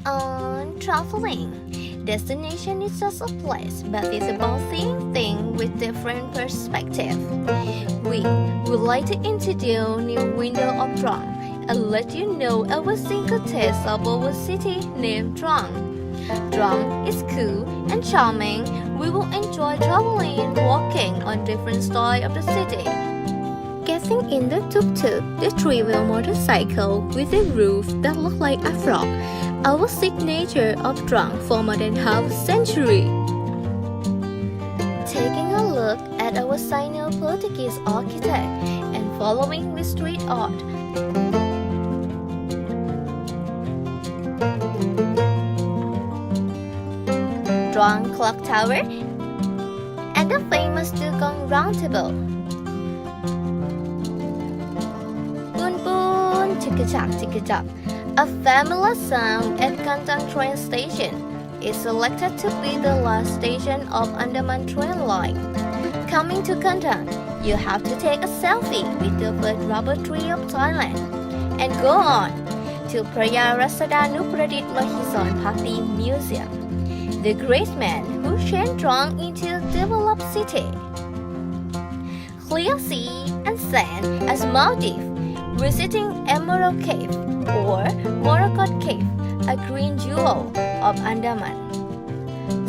on traveling. Destination is just a place, but it's about seeing things with different perspective. We would like to introduce new window of Trang and let you know our single taste of our city named Trang. Trang is cool and charming. We will enjoy traveling and walking on different styles of the city. Getting in the tuk-tuk, the three-wheel motorcycle with a roof that looks like a frog, our signature of Trang for more than half a century. Taking a look at our Sino-Portuguese architect and following with street art. Trang Clock Tower and the famous Dugong Roundtable. Chicka-chak, a familiar sound at Kantang train station, is selected to be the last station of Andaman train line. Coming to Kantang, you have to take a selfie with the first rubber tree of Thailand and go on to Praya Rasadanupradit Mahison Party Museum, the great man who changed Trang into a developed city. Clear sea and sand as Maldives. Visiting Emerald Cave or Morakot Cave, a green jewel of Andaman.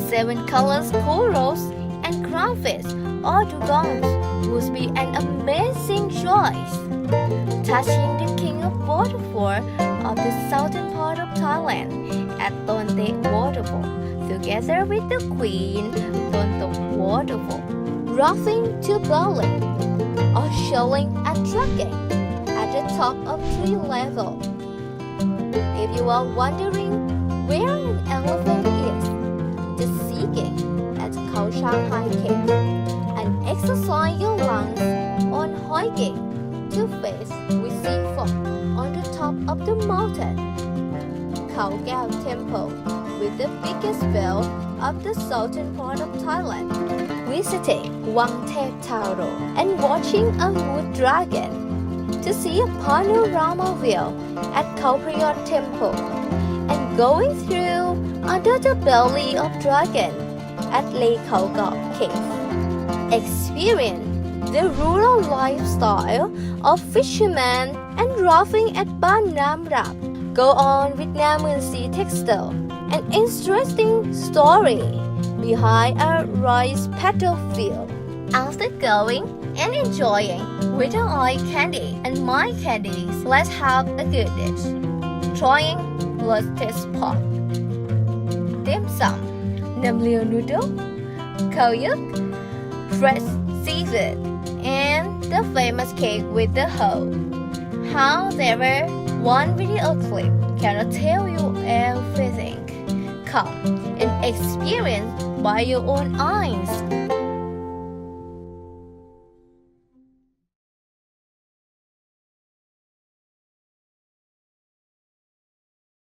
7 colors corals and crawfish or dugongs would be an amazing choice. Touching the king of waterfall of the southern part of Thailand at Tonte Waterfall, together with the queen Tontok Waterfall. Rafting to Berlin or shelling at Trucking at the top of tree level. If you are wondering where an elephant is, just seeking at Khao Shanghai Cave and exercise your lungs on hiking to face with sea fog on the top of the mountain. Khao Gao Temple with the biggest bell of the southern part of Thailand. Visiting Wang Thep Taro and watching a wood dragon. To see a panorama view at Khao Prayot Temple and going through under the belly of dragon at Lake Khao Gao Cave. Experience the rural lifestyle of fishermen and rafting at Ban Nam Rap. Go on with Namun Sea Textile, an interesting story behind a rice paddy field. After going and enjoying with the eye candy and my candies, let's have a good dish. Trying blood test pot, dim sum, nam liu noodle, khao yuk, fresh seafood, and the famous cake with the hoe. However, one video clip cannot tell you everything. Come and experience by your own eyes.